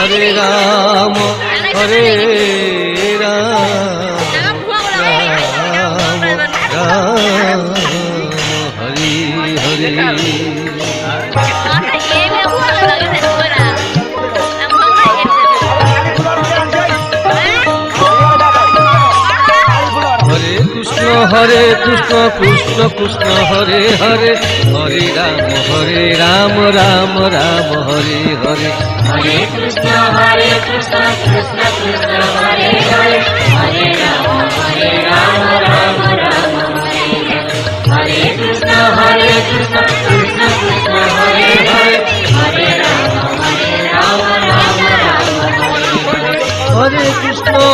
हरे राम हरे राम राम राम हरे हरे हरे कृष्ण कृष्ण कृष्ण हरे हरे हरे राम राम राम हरे हरे हरे कृष्ण कृष्ण कृष्ण हरे हरे हरे राम राम राम हरे हरे कृष्ण कृष्ण कृष्ण हरे हरे हरे राम राम राम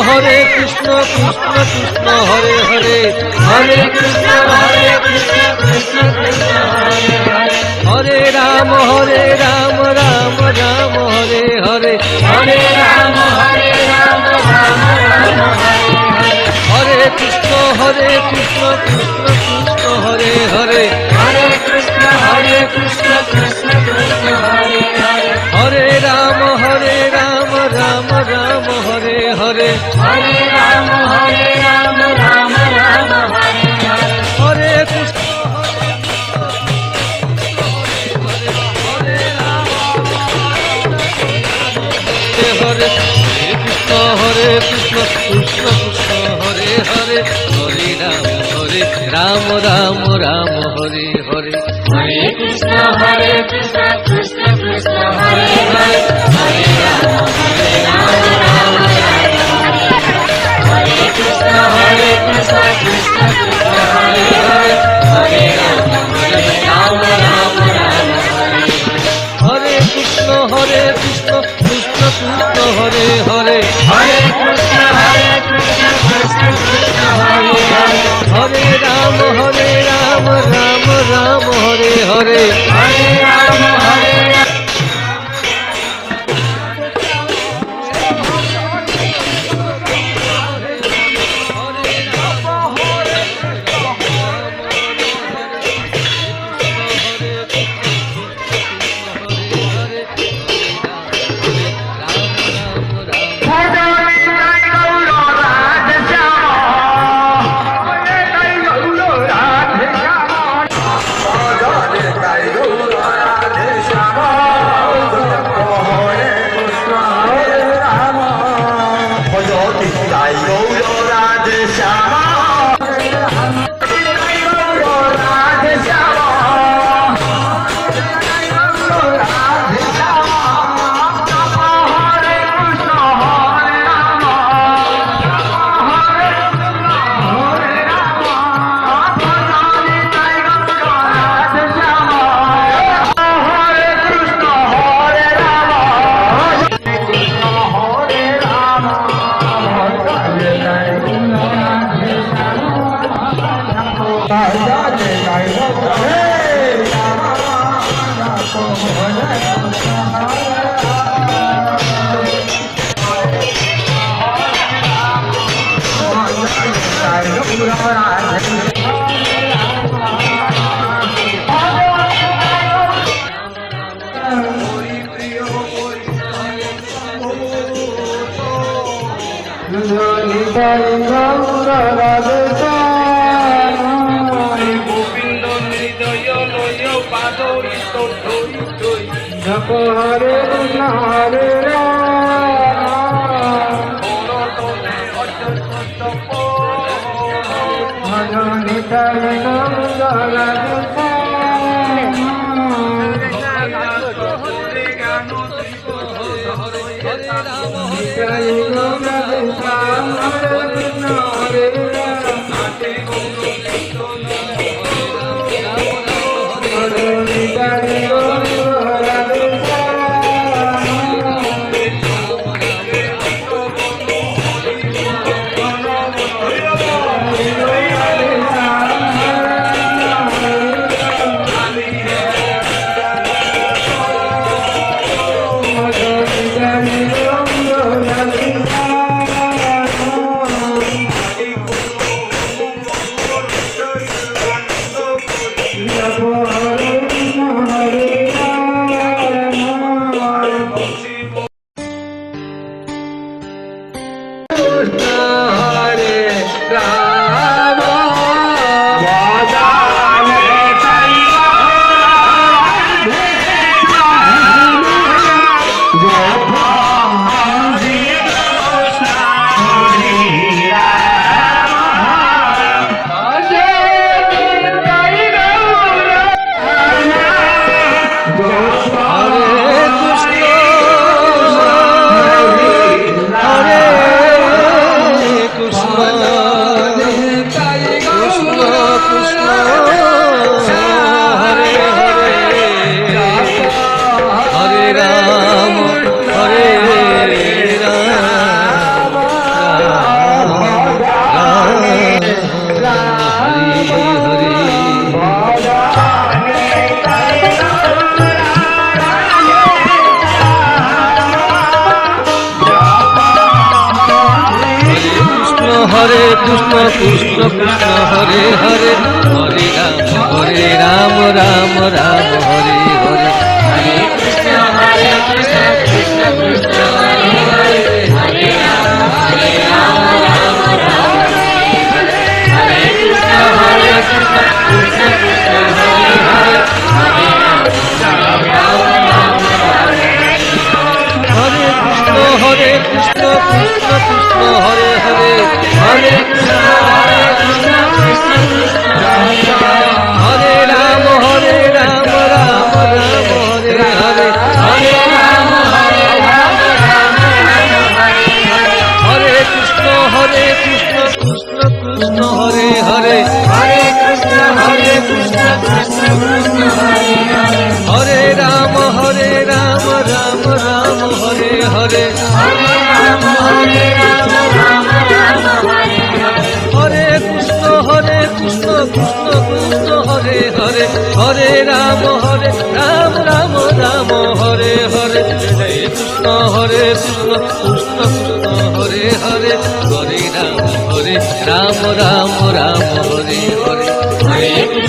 हरे कृष्ण कृष्ण कृष्ण हरे हरे हरे कृष्ण कृष्ण कृष्ण हरे हरे हरे राम राम राम हरे हरे हरे राम राम राम हरे हरे कृष्ण कृष्ण कृष्ण हरे हरे हरे कृष्ण कृष्ण कृष्ण हरे हरे हरे राम राम राम हरे हरे हरे राम राम राम हरे हरे हरे कृष्ण हरे कृष्ण कृष्ण कृष्ण हरे हरे हरे राम राम राम हरे हरे हरे कृष्ण कृष्ण कृष्ण हरे हरे हरे राम राम हरे हरे कृष्ण कृष्ण कृष्ण हरे हरे हरे राम राम राम हरे कृष्ण कृष्ण कृष्ण हरे हरे हरे कृष्ण कृष्ण कृष्ण हरे हरे हरे राम राम राम हरे हरे हरे राम গোবিন্দ হৃদয় লয় পাদরিত ধৈ ধৈ Hare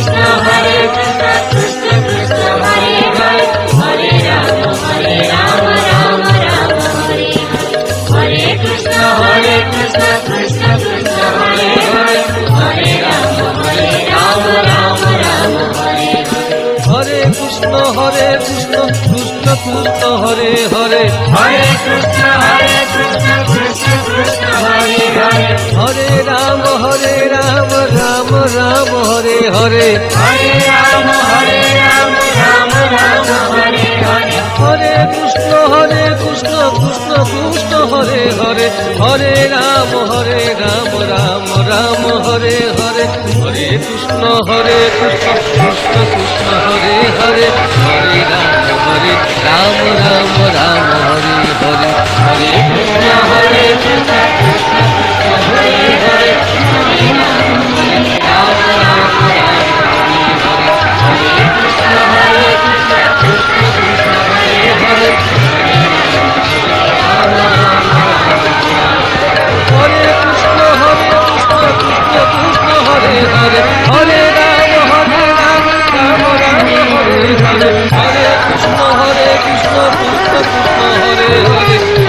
Krishna Hare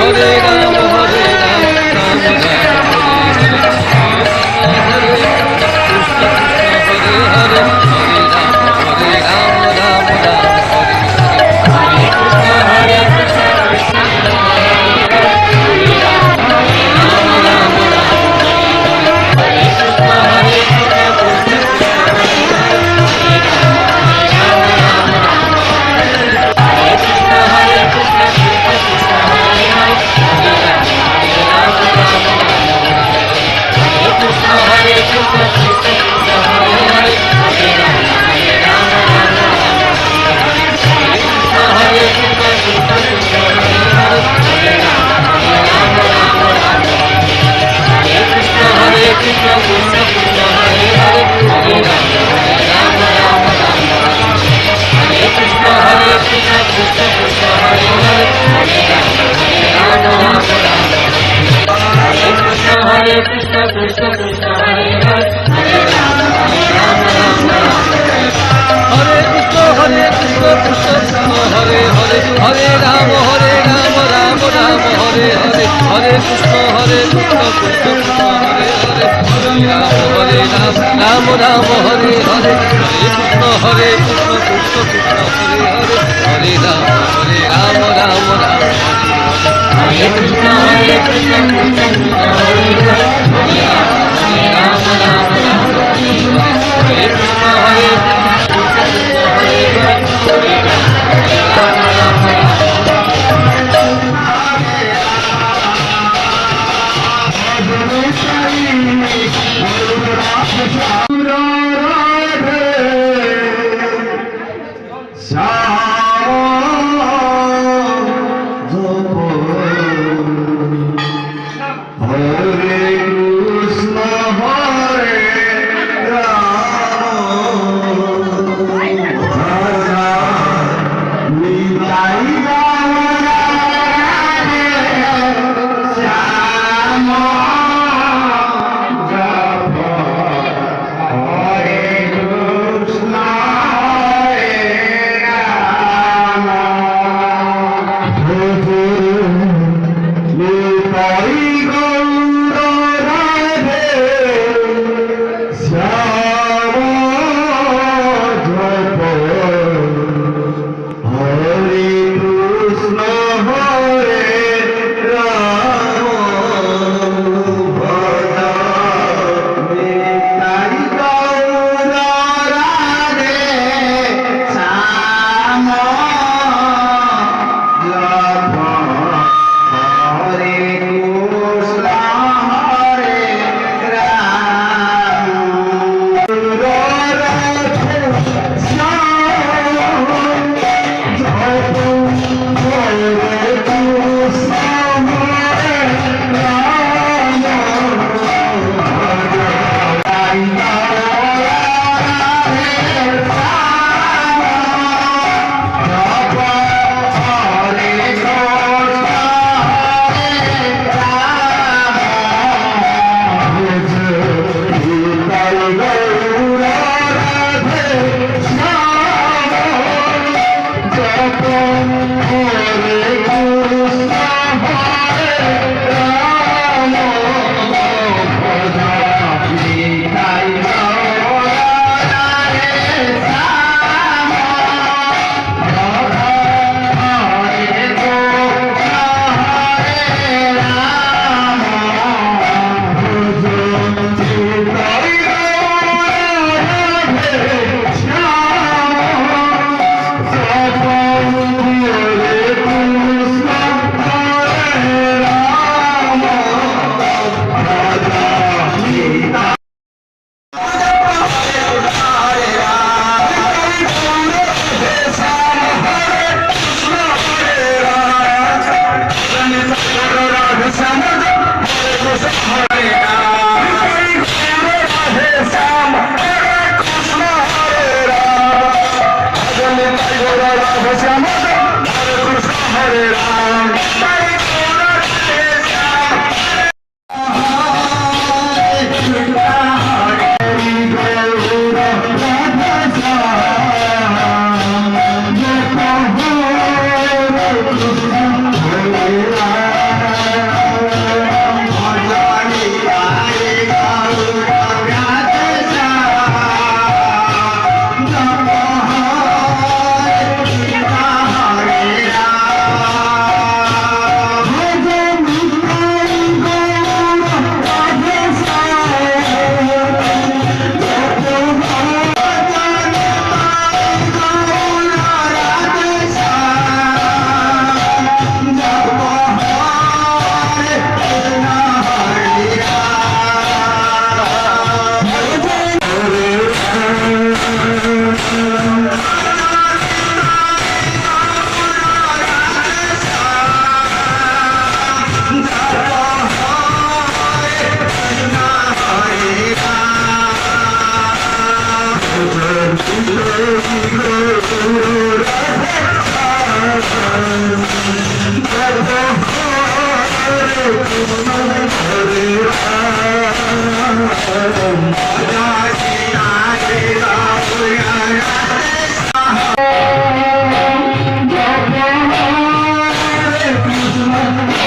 Hare Hare Hare Hare Krishna Krishna Krishna Hare Hare Hare Ram Ram Ram Hare Hare Hare Krishna Krishna Krishna Hare Hare Hare Ram Ram Ram হরে কৃষ্ণ কৃষ্ণ কৃষ্ণ হরে হরে হরে রাম রাম রাম হরে কৃষ্ণ হরে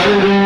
Hare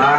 Ah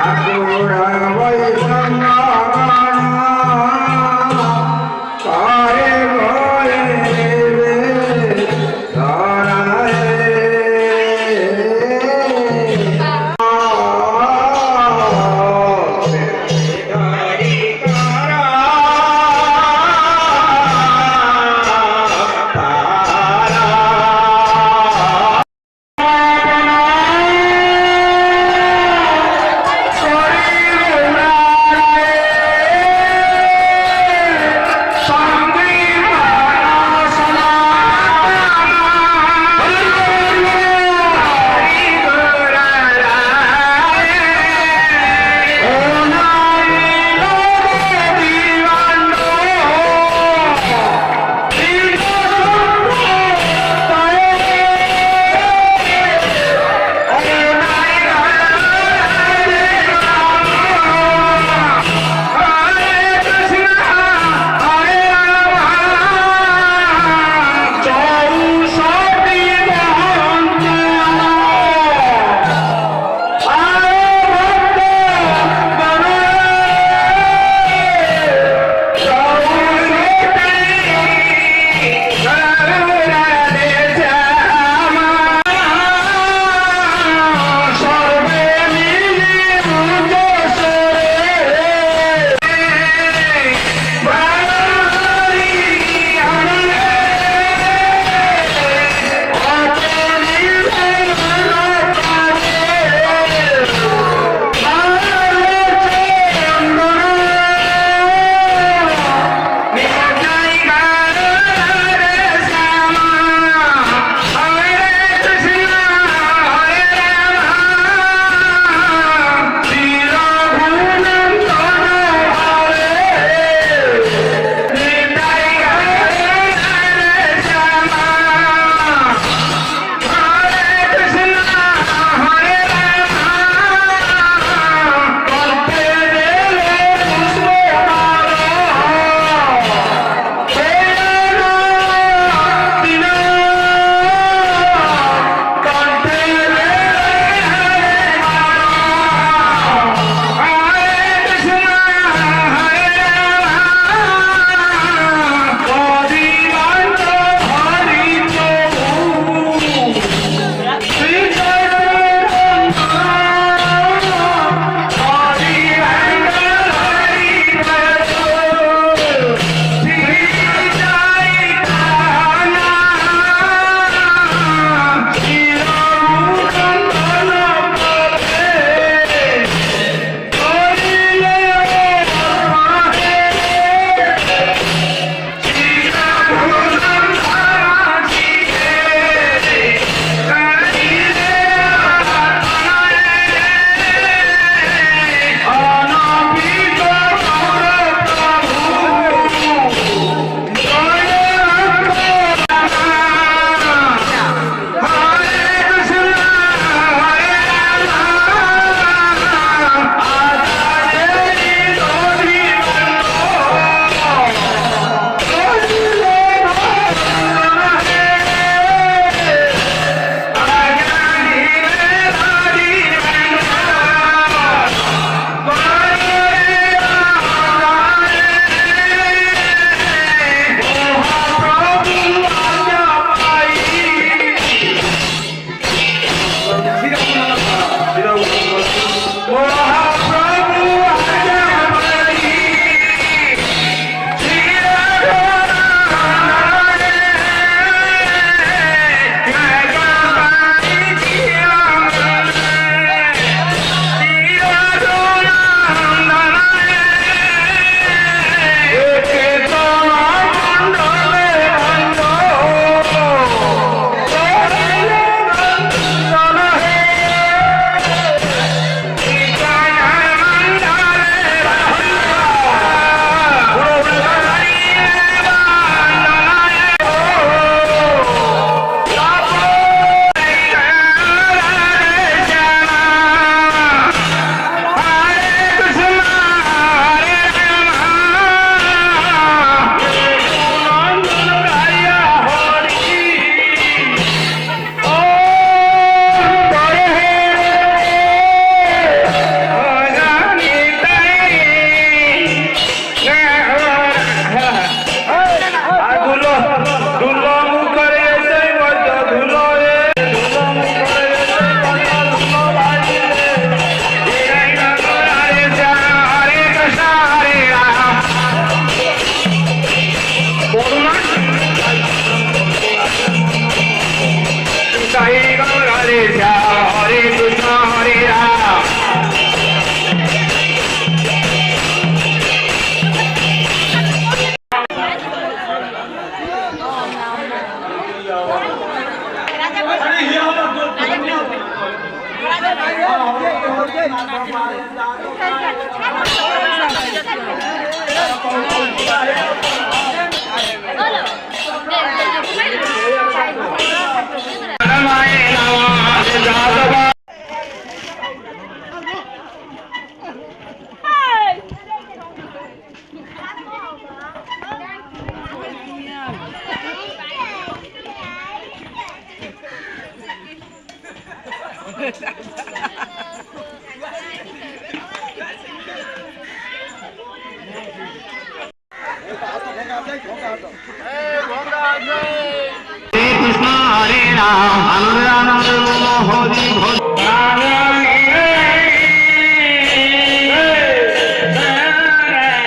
Krishna হরে রাম আনন্দ আনন্দ হরি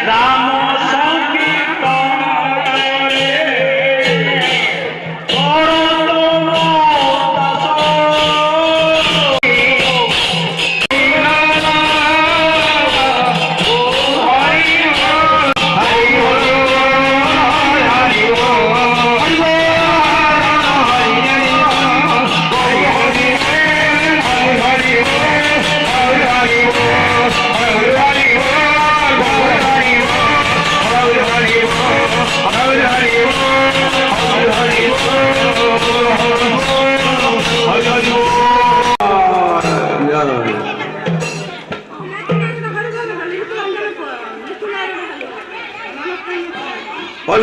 রাম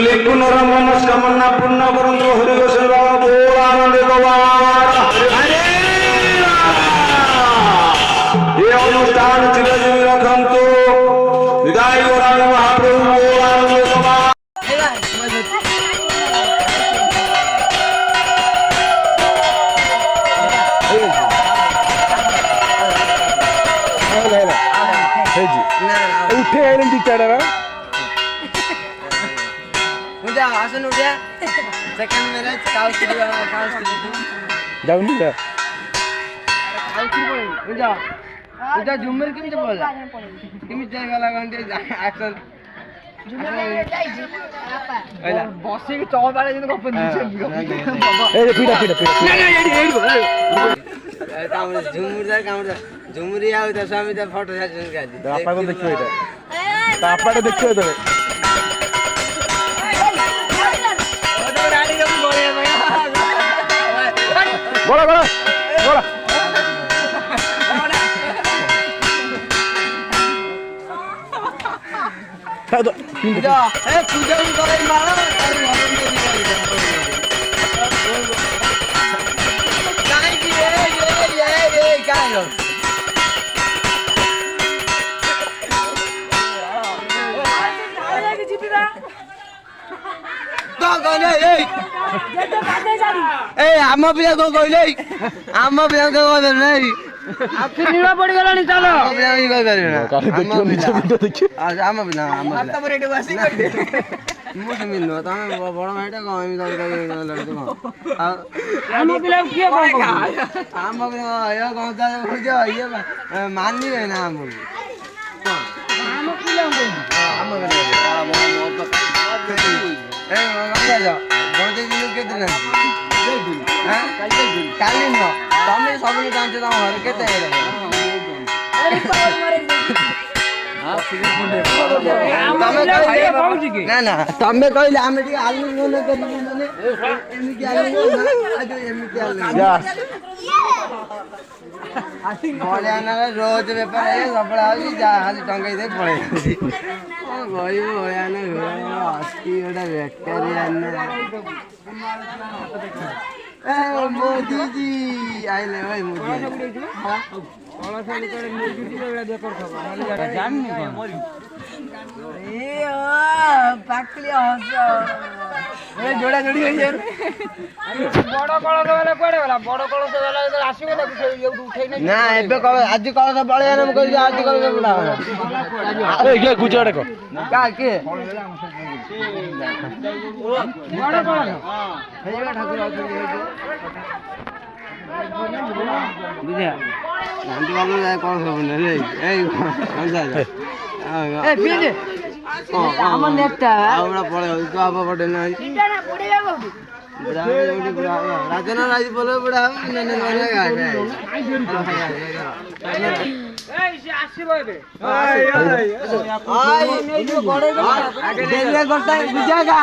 লিখুনর মনস্কামনা পূর্ণ করুন হরি গোসল বাবা বল আনন্দে এই অনুষ্ঠান চিরজীবী রাখন্ত বিদায় করান মহাপ্রভু বল আনন্দে উঠে এলেন টিচারা আসুন উঠে সেকেন্ড ম্যারেজ কাউস যাওনি না এটা জুমের কেমন বলা কেমন জায়গা লাগান্তে অ্যাকশন বসে চল বাড়ে কিন্তু কপন দিছে এই যে পিটা না না এই কামড় ঝুমুরি আউ তো স্বামী তো ফটো ছাড়ছেন গালি আপনাকে দেখতে এটা তা আপনাকে দেখতে হবে বড় বড় বড় খাদো যা এ পূজা করে মারা কাই কি এ কাই লো এই ଆମ ପିଲା କଣ କହିଲେ ଆମ ପିଲା କଣ କହିବେ ନାଇଁ ଆଖି ନୀଳ ପଡିଗଲାଣି ଚାଲ ଆମ ପିଲା ହିଁ କହିପାରିବେ ନା ଆମ ପିଲା ମୁଁ ସେମିତି ନୁହଁ ତମେ ବଡ ଭାଇଟା କଣ ଏମିତି ଆମ ପିଲା କିଏ କଣ ଆମ ପିଲା ଇଏ ମାନିବେ ନା ଆମକୁ ଆମ ପିଲା ଆମ କାଲି ନୁହଁ ତମେ ସବୁ ଜାଣିଛ ତମ ଘରେ କେତେ ନା ନା ତମେ କହିଲେ ଆମେ ଟିକେ ଆଲୁ ରୋଜ ବେପାର ସବୁବେଳେ ହଉଛି ଯାହା ଖାଲି ଟଙ୍କେଇ ଦେଇ ପଳେଇ ଯାଉଛି କଣ କହିବୁ ଭୟାନ ଅସ୍ତି ଗୋଟେ ବେକାରୀ ମୋଦିଜି ଆଇଲେ ଭାଇ ମୋଦି ଯୋଡା ଯୋଡି ବଡ କଳସ ଗଲା କୁଆଡେ ଗଲା ବଡ କଳସ ଗଲା ଆସିବ ତାକୁ ଉଠେଇ ନା ଏବେ ଆଜି କଳସ ବଳେଇ ମୁଁ କହିଲି ଆଜି କଳସ ଗୁଜରାଟ କିଏ ବଡ କଳସ ହେଇଯିବା ଠାକୁର ଅଛନ୍ତି ବୁଝିବା ଗାନ୍ଧୀ ବାବୁ କଳସ ଆମ ନେତା ପଳେଇ ତୁ ଆମ ପଟେ ନାହିଁ রাজনা রাজ বলে বড়া ননে মানে গায় আই এই তো বড় আগে দেখলে করতে বুঝাগা